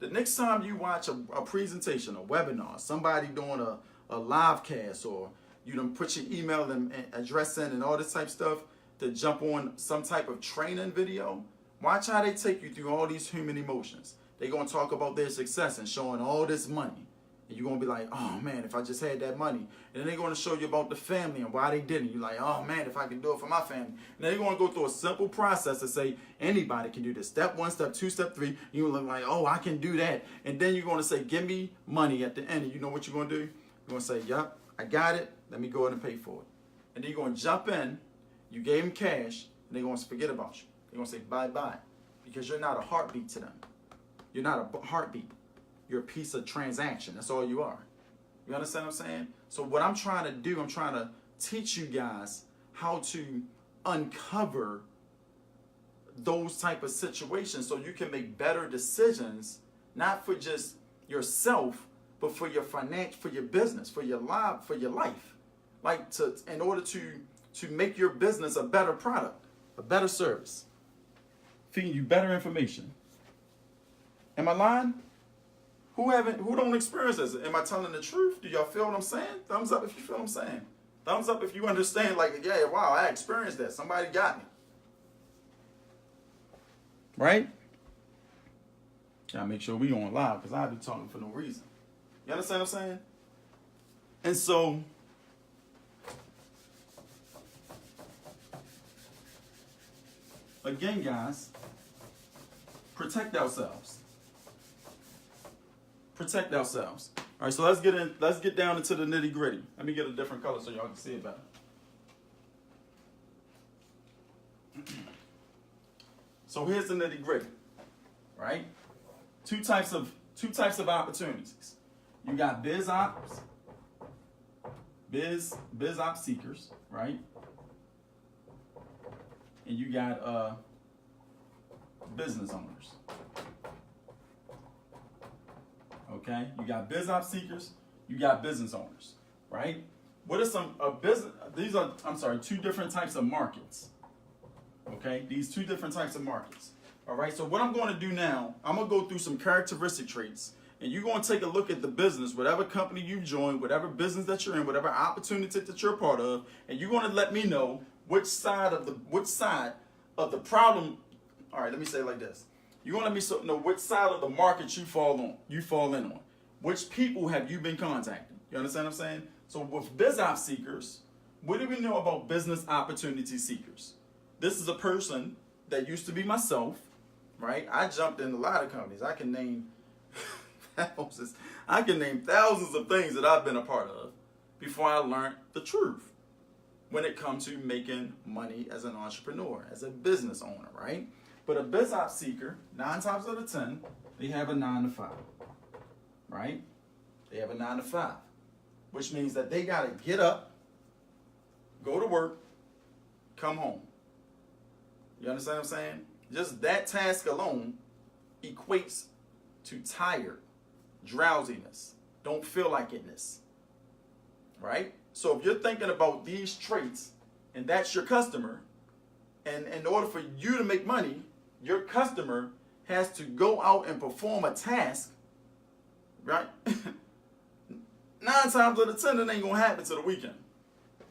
The next time you watch a presentation, a webinar, somebody doing a live cast, or you done put your email and address in and all this type of stuff to jump on some type of training video, watch how they take you through all these human emotions. They're going to talk about their success and showing all this money. And you're going to be like, oh man, if I just had that money. And then they're going to show you about the family and why they didn't. You're like, oh man, if I could do it for my family. And they're going to go through a simple process to say, anybody can do this. Step 1, step 2, step 3. You look like, oh, I can do that. And then you're going to say, give me money at the end. And you know what you're going to do? You're going to say, yep, I got it. Let me go ahead and pay for it. And then you're going to jump in. You gave them cash. And they're going to forget about you. They're going to say, bye-bye. Because you're not a heartbeat to them. You're not a heartbeat. You're a piece of transaction. That's all you are. You understand what I'm saying? So what I'm trying to do, I'm trying to teach you guys how to uncover those type of situations so you can make better decisions, not for just yourself, but for your finance, for your business, for your life. Like in order to make your business a better product, a better service, feeding you better information. Am I lying? Who don't experience this? Am I telling the truth? Do y'all feel what I'm saying? Thumbs up if you feel what I'm saying. Thumbs up if you understand, like, yeah, wow, I experienced that. Somebody got me. Right? Gotta make sure we on live, because I be talking for no reason. You understand what I'm saying? And so, again, guys, protect ourselves. Protect ourselves. All right, so let's get down into the nitty gritty. Let me get a different color so y'all can see it better. So here's the nitty gritty, right? Two types of opportunities. You got biz ops seekers, right? And you got business owners. Okay, you got biz ops seekers, you got business owners, right? What are some business? These are, two different types of markets. Okay, these two different types of markets. All right, so what I'm going to do now, I'm going to go through some characteristic traits, and you're going to take a look at the business, whatever company you've joined, whatever business that you're in, whatever opportunity that you're a part of, and you're going to let me know which side of the problem. All right, let me say it like this. You're going to let me know which side of the market you fall in on. Which people have you been contacting? You understand what I'm saying? So with biz ops seekers, what do we know about business opportunity seekers? This is a person that used to be myself, right? I jumped in a lot of companies. I can name thousands. I can name thousands of things that I've been a part of before I learned the truth when it comes to making money as an entrepreneur, as a business owner, right? But a biz ops seeker, 9 times out of 10, they have a 9 to 5, right? They have a 9 to 5, which means that they got to get up, go to work, come home. You understand what I'm saying? Just that task alone equates to tired, drowsiness, don't feel like itness, right? So if you're thinking about these traits and that's your customer, and in order for you to make money, your customer has to go out and perform a task, right? 9 times out of 10, it ain't gonna happen till the weekend.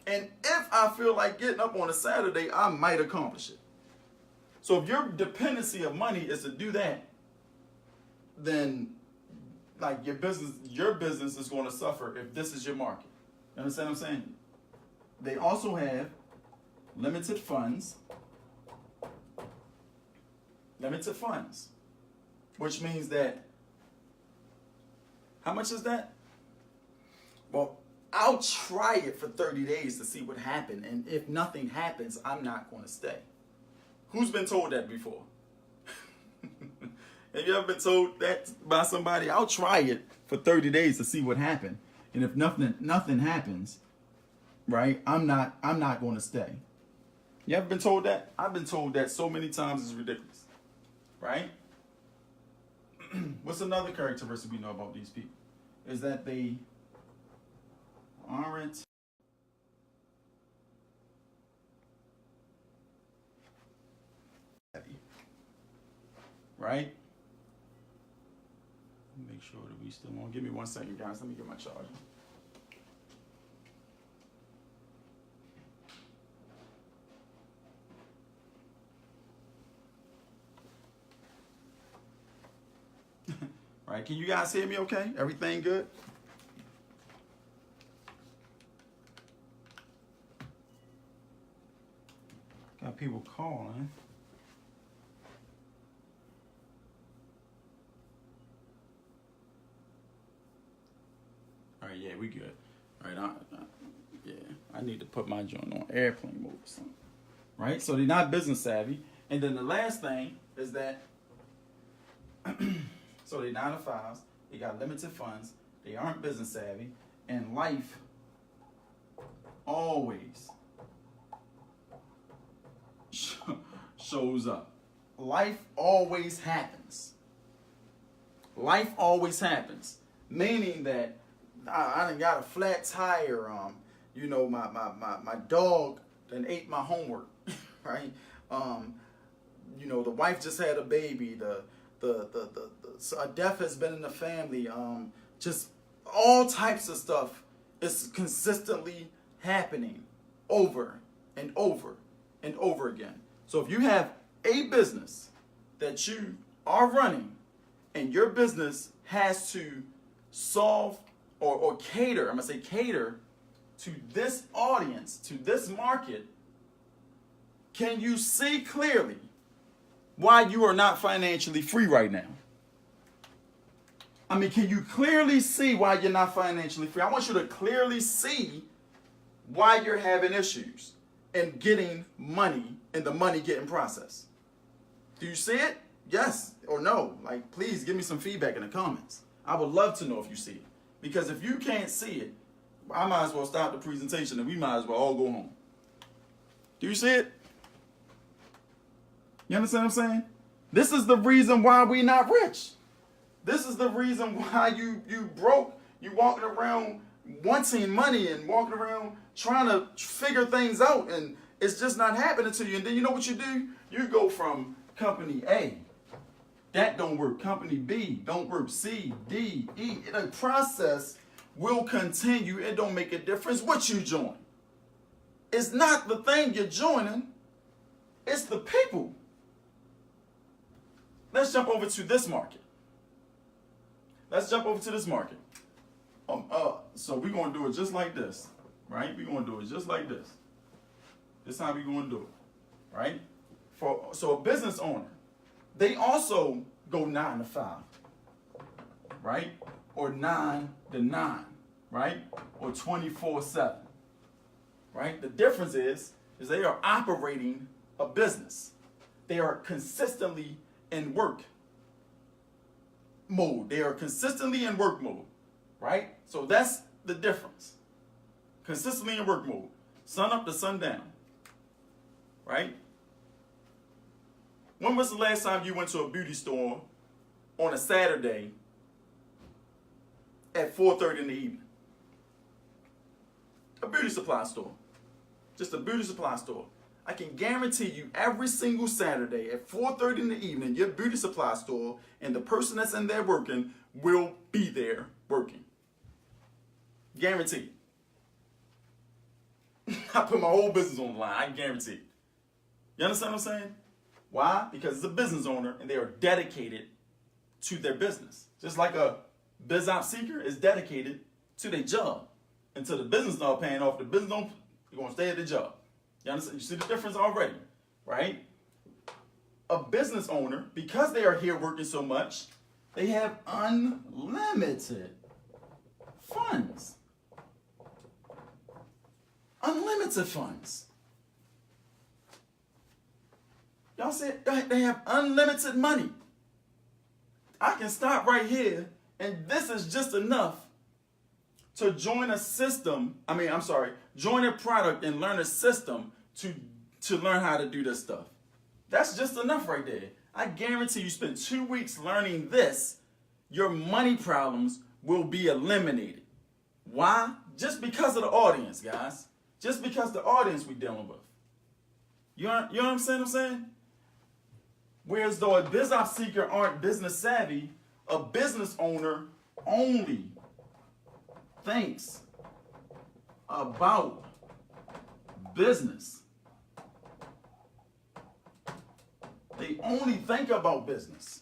And if I feel like getting up on a Saturday, I might accomplish it. So if your dependency of money is to do that, then like your business is going to suffer if this is your market. You understand what I'm saying? They also have limited funds. Limited funds, which means that, how much is that? Well, I'll try it for 30 days to see what happens, and if nothing happens, I'm not going to stay. Who's been told that before? Have you ever been told that by somebody? I'll try it for 30 days to see what happens, and if nothing happens, right? I'm not going to stay. You ever been told that? I've been told that so many times it's ridiculous. Right? What's another characteristic we know about these people? Is that they aren't heavy. Right? Make sure that we still on. Give me 1 second, guys. Let me get my charger. Right, can you guys hear me okay? Everything good? Got people calling. All right, yeah, we good. All right, yeah, I need to put my joint on airplane mode or something. Right, so they're not business savvy. And then the last thing is that, so they're 9 to 5s, they got limited funds, they aren't business savvy, and life always shows up. Life always happens. Life always happens. Meaning that I done got a flat tire. You know, my dog done ate my homework, right? You know, the wife just had a baby. A death has been in the family. Just all types of stuff is consistently happening over and over and over again. So if you have a business that you are running and your business has to solve or cater, I'm going to say cater to this audience, to this market, can you see clearly why you are not financially free right now? I mean, can you clearly see why you're not financially free? I want you to clearly see why you're having issues and getting money and the money getting processed. Do you see it? Yes or no? Like, please give me some feedback in the comments. I would love to know if you see it. Because if you can't see it, I might as well stop the presentation and we might as well all go home. Do you see it? You understand what I'm saying? This is the reason why we not rich. This is the reason why you broke. You walking around wanting money and walking around trying to figure things out, and it's just not happening to you. And then you know what you do? You go from company A. That don't work. Company B don't work. C, D, E. The process will continue. It don't make a difference what you join. It's not the thing you're joining. It's the people. Let's jump over to this market. So we're going to do it just like this, right? We're going to do it just like this. This is how we're going to do it, right? So a business owner, they also go 9 to 5, right? Or 9 to 9, right? Or 24/7, right? The difference is they are operating a business. They are consistently in work mode. They are consistently in work mode, right? So that's the difference. Consistently in work mode. Sun up to sundown, right? When was the last time you went to a beauty store on a Saturday at 4:30 in the evening? A beauty supply store. Just a beauty supply store. I can guarantee you every single Saturday at 4:30 in the evening, your beauty supply store and the person that's in there working will be there working. Guaranteed. I put my whole business on the line. I guarantee it. You understand what I'm saying? Why? Because it's a business owner and they are dedicated to their business. Just like a biz op seeker is dedicated to their job. Until the business not paying off, the business don't, you're going to stay at the job. You understand? You see the difference already, right? A business owner, because they are here working so much, they have unlimited funds. Unlimited funds. Y'all see it? They have unlimited money. I can stop right here, and this is just enough to join a system. Join a product and learn a system to learn how to do this stuff. That's just enough right there. I guarantee you spend 2 weeks learning this, your money problems will be eliminated. Why? Just because of the audience, guys. Just because the audience we're dealing with. You know what I'm saying? Whereas though a biz op seeker aren't business savvy, A business owner only thinks about business. They only think about business.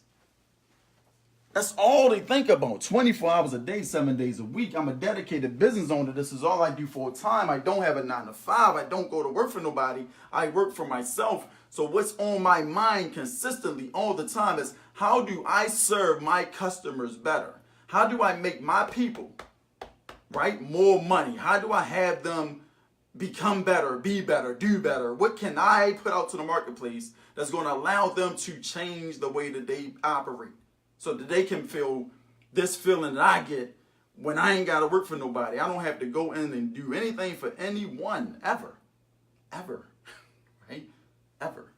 That's all they think about. 24 hours a day, 7 days a week. I'm a dedicated business owner. This is all I do full time. I don't have a 9 to 5. I don't go to work for nobody. I work for myself. So what's on my mind consistently all the time is, how do I serve my customers better? How do I make my people, right, more money? How do I have them become better, be better, do better? What can I put out to the marketplace that's going to allow them to change the way that they operate, so that they can feel this feeling that I get when I ain't got to work for nobody? I don't have to go in and do anything for anyone, ever, right? Ever.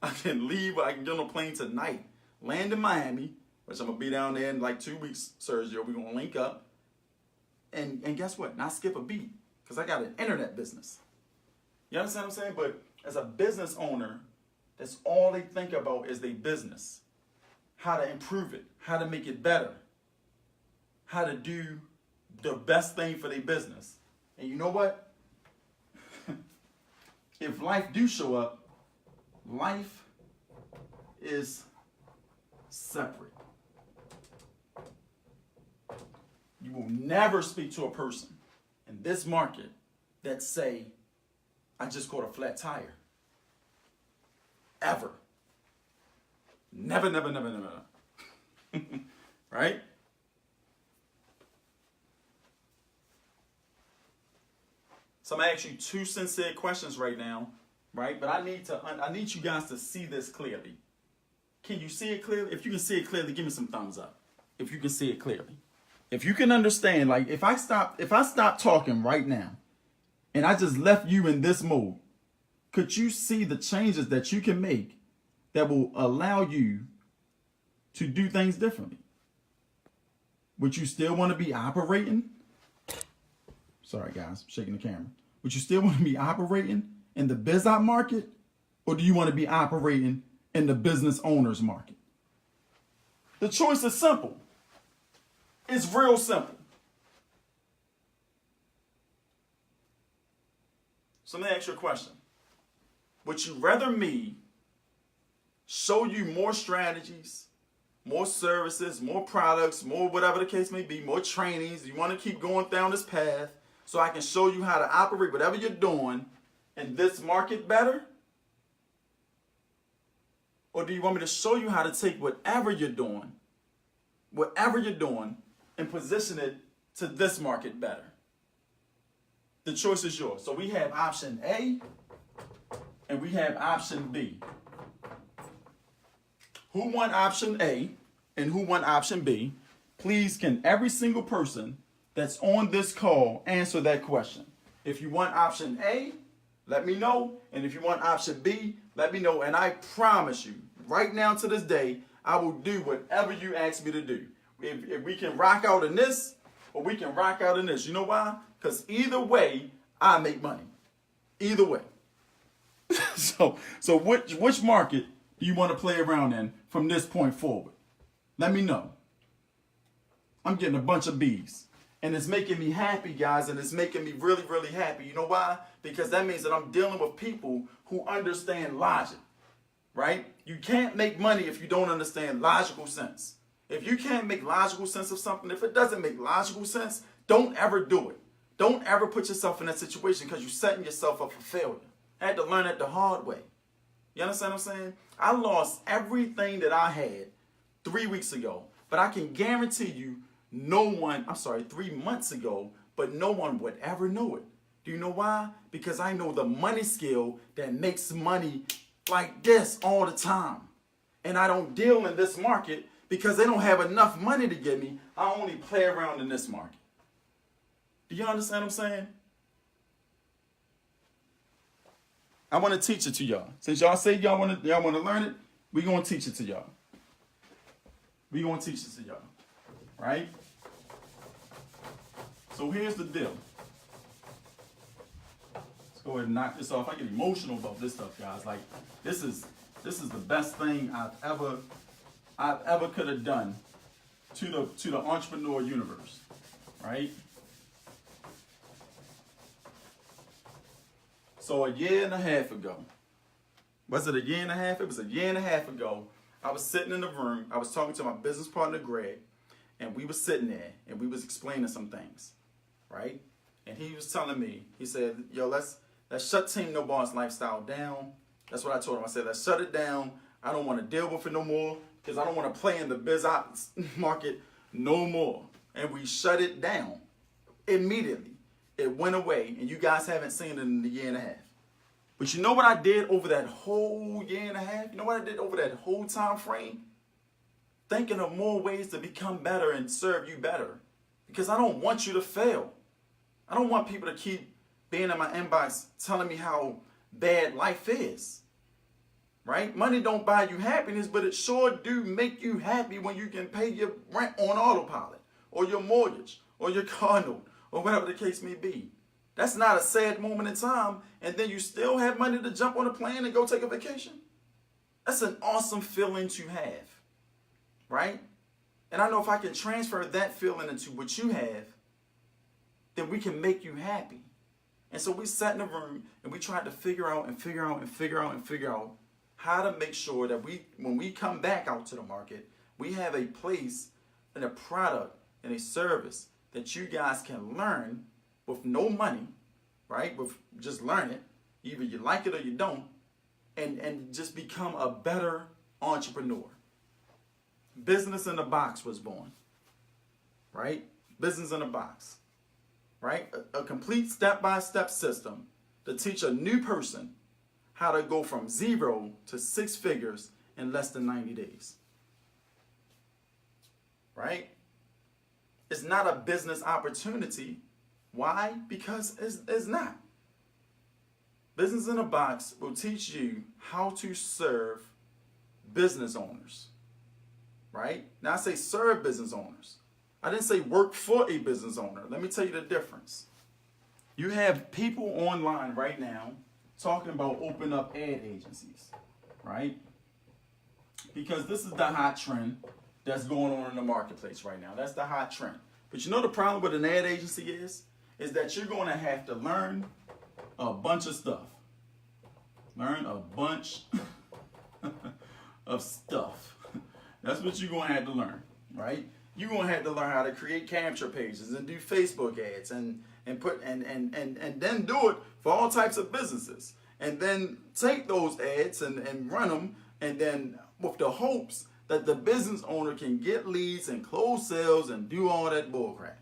I can leave, I can get on a plane tonight, land in Miami, which I'm going to be down there in like 2 weeks, Sergio. We're going to link up. And guess what? Not skip a beat, because I got an internet business. You understand what I'm saying? But as a business owner, that's all they think about is their business. How to improve it, how to make it better, how to do the best thing for their business. And you know what? If life do show up, life is separate. You will never speak to a person in this market that say, I just caught a flat tire. Ever. Never, never, never, never. Right? So I'm gonna ask you 2 sincere questions right now, right? But I need you guys to see this clearly. Can you see it clearly? If you can see it clearly, give me some thumbs up. If you can see it clearly. If you can understand, like if I stop talking right now and I just left you in this mode, could you see the changes that you can make that will allow you to do things differently? Would you still want to be operating? Sorry guys, I'm shaking the camera. Would you still want to be operating in the biz op market, or do you want to be operating in the business owners market? The choice is simple. It's real simple. So let me ask you a question. Would you rather me show you more strategies, more services, more products, more whatever the case may be, more trainings? You want to keep going down this path so I can show you how to operate whatever you're doing in this market better? Or do you want me to show you how to take whatever you're doing, and position it to this market better? The choice is yours. So we have option A and we have option B. Who won option A and who won option B? Please, can every single person that's on this call answer that question? If you want option A, let me know. And if you want option B, let me know. And I promise you, right now to this day, I will do whatever you ask me to do. If we can rock out in this, or we can rock out in this. You know why? Because either way, I make money. Either way. So which market do you want to play around in from this point forward? Let me know. I'm getting a bunch of B's. And it's making me happy, guys, and it's making me really, really happy. You know why? Because that means that I'm dealing with people who understand logic, right? You can't make money if you don't understand logical sense. If you can't make logical sense of something, if it doesn't make logical sense, don't ever do it. Don't ever put yourself in that situation, because you're setting yourself up for failure. I had to learn it the hard way. You understand what I'm saying? I lost everything that I had 3 weeks ago, but I can guarantee you 3 months ago, but no one would ever know it. Do you know why? Because I know the money skill that makes money like this all the time. And I don't deal in this market because they don't have enough money to give me. I only play around in this market. Do you understand what I'm saying? I want to teach it to y'all. Since y'all say y'all want to learn it, we're going to teach it to y'all. We're going to teach it to y'all. Right? So here's the deal. Let's go ahead and knock this off. I get emotional about this stuff, guys. Like, this is the best thing I've I've ever could have done to the entrepreneur universe, right? So a year and a half ago, was it a year and a half? It was a year and a half ago. I was sitting in the room. I was talking to my business partner, Greg, and we were sitting there and we was explaining some things, right? And he was telling me, he said, yo, let's shut Team No Boss Lifestyle down. That's what I told him. I said, let's shut it down. I don't want to deal with it no more because I don't want to play in the biz ops market no more. And we shut it down immediately. It went away, and you guys haven't seen it in a year and a half. But you know what I did over that whole year and a half? You know what I did over that whole time frame? Thinking of more ways to become better and serve you better. Because I don't want you to fail. I don't want people to keep being in my inbox telling me how bad life is. Right? Money don't buy you happiness, but it sure do make you happy when you can pay your rent on autopilot, or your mortgage, or your car note, or whatever the case may be. That's not a sad moment in time, and then you still have money to jump on a plane and go take a vacation. That's an awesome feeling to have, right? And I know if I can transfer that feeling into what you have, then we can make you happy. And so we sat in a room and we tried to figure out how to make sure that when we come back out to the market, we have a place and a product and a service that you guys can learn with no money, right? With just learn it. Either you like it or you don't, and just become a better entrepreneur. Business in a Box was born, right? Business in a Box, right? A complete step-by-step system to teach a new person how to go from 0 to 6 figures in less than 90 days, right? It's not a business opportunity. Why? Because it's not. Business in a Box will teach you how to serve business owners, right? Now I say serve business owners. I didn't say work for a business owner. Let me tell you the difference. You have people online right now talking about open up ad agencies, right? Because this is the hot trend that's going on in the marketplace right now. That's the hot trend. But you know the problem with an ad agency is that you're going to have to learn a bunch of stuff. Learn a bunch of stuff. That's what you're going to have to learn, right? You're going to have to learn how to create capture pages and do Facebook ads and then do it for all types of businesses. And then take those ads and run them, and then with the hopes that the business owner can get leads and close sales and do all that bullcrap.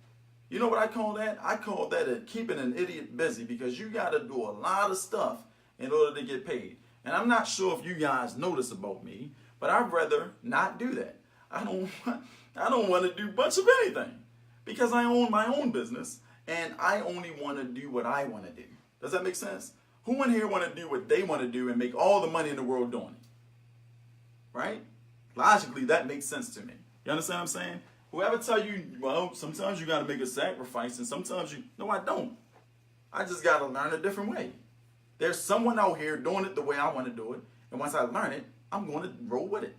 You know what I call that? I call that keeping an idiot busy, because you got to do a lot of stuff in order to get paid. And I'm not sure if you guys know this about me, but I'd rather not do that. I don't want to do much of anything, because I own my own business and I only want to do what I want to do. Does that make sense? Who in here want to do what they want to do and make all the money in the world doing it? Right? Logically, that makes sense to me. You understand what I'm saying? Whoever tell you, well, sometimes you got to make a sacrifice, and sometimes no, I don't. I just got to learn a different way. There's someone out here doing it the way I want to do it, and once I learn it, I'm going to roll with it.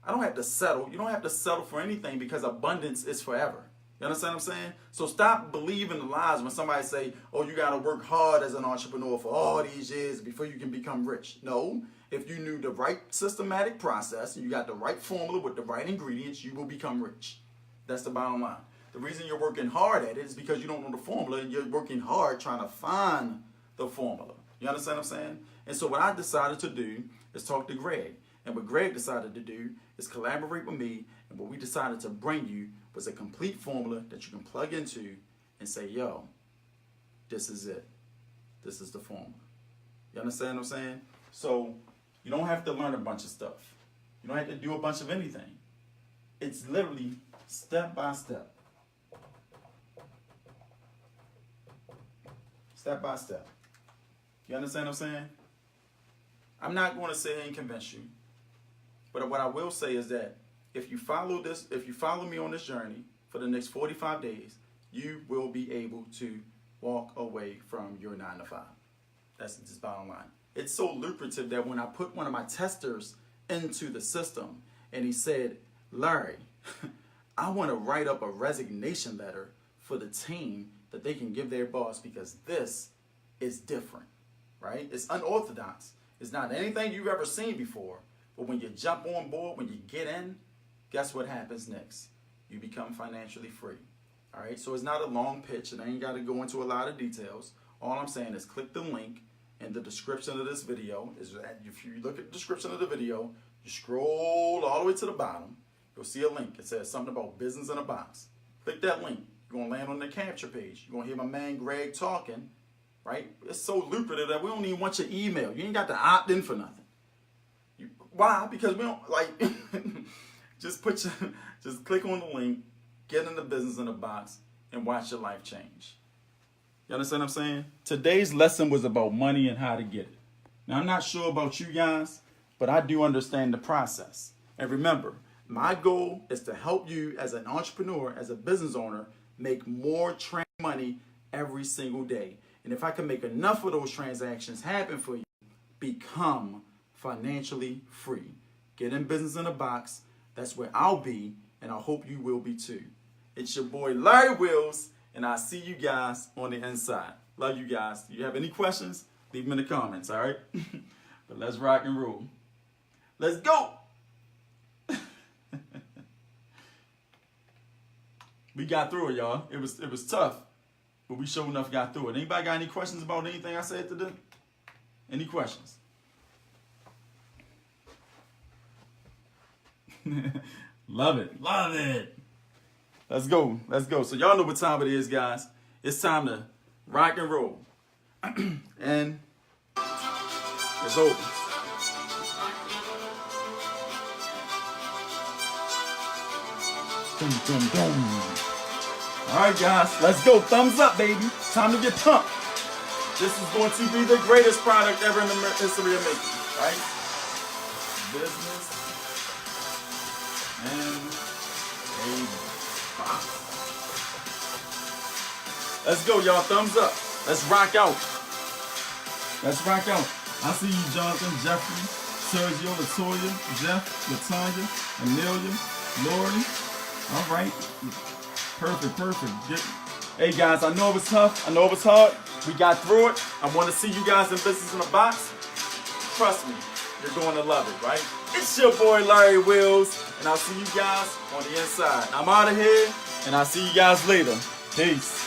I don't have to settle. You don't have to settle for anything, because abundance is forever. You understand what I'm saying? So stop believing the lies when somebody say, oh, you got to work hard as an entrepreneur for all these years before you can become rich. No. If you knew the right systematic process and you got the right formula with the right ingredients, you will become rich. That's the bottom line. The reason you're working hard at it is because you don't know the formula, and you're working hard trying to find the formula. You understand what I'm saying? And so what I decided to do is talk to Greg. And what Greg decided to do is collaborate with me. And what we decided to bring you was a complete formula that you can plug into and say, yo, this is it. This is the formula. You understand what I'm saying? So you don't have to learn a bunch of stuff. You don't have to do a bunch of anything. It's literally step by step. Step by step. You understand what I'm saying? I'm not going to sit here and convince you. But what I will say is that if you follow me on this journey for the next 45 days, you will be able to walk away from your 9 to 5. That's just bottom line. It's so lucrative that when I put one of my testers into the system and he said, Larry, I want to write up a resignation letter for the team that they can give their boss because this is different, right? It's unorthodox. It's not anything you've ever seen before. But when you jump on board, when you get in, guess what happens next? You become financially free. All right, so it's not a long pitch, and I ain't got to go into a lot of details. All I'm saying is click the link in the description of this video. If you look at the description of the video, you scroll all the way to the bottom, you'll see a link. It says something about business in a box. Click that link. You're going to land on the capture page. You're going to hear my man Greg talking, right? It's so lucrative that we don't even want your email. You ain't got to opt in for nothing. Why? Because we don't, like, just click on the link, get in the business in a box, and watch your life change. You understand what I'm saying? Today's lesson was about money and how to get it. Now, I'm not sure about you guys, but I do understand the process. And remember, my goal is to help you as an entrepreneur, as a business owner, make more money every single day. And if I can make enough of those transactions happen for you, become financially free. Get in business in a box. That's where I'll be, and I hope you will be too. It's your boy Larry Wills, and I'll see you guys on the inside. Love you guys. Do you have any questions? Leave them in the comments, all right? But let's rock and roll. Let's go. We got through it, y'all. It was tough, but we sure enough got through it. Anybody got any questions about anything I said today? Any questions? Love it. Love it. Let's go. Let's go. So y'all know what time it is, guys. It's time to rock and roll. And it's over. Boom, boom, boom. All right, guys. Let's go. Thumbs up, baby. Time to get pumped. This is going to be the greatest product ever in the history of making, right? Business and a box. Let's go, y'all. Thumbs up. Let's rock out. Let's rock out. I see you, Jonathan, Jeffrey, Sergio, Latoya, Jeff, Latanya, Amelia, Lori. All right. Perfect. Hey, guys, I know it was tough. I know it was hard. We got through it. I want to see you guys in business in a box. Trust me, you're going to love it, right? It's your boy Larry Wills, and I'll see you guys on the inside. I'm out of here, and I'll see you guys later. Peace.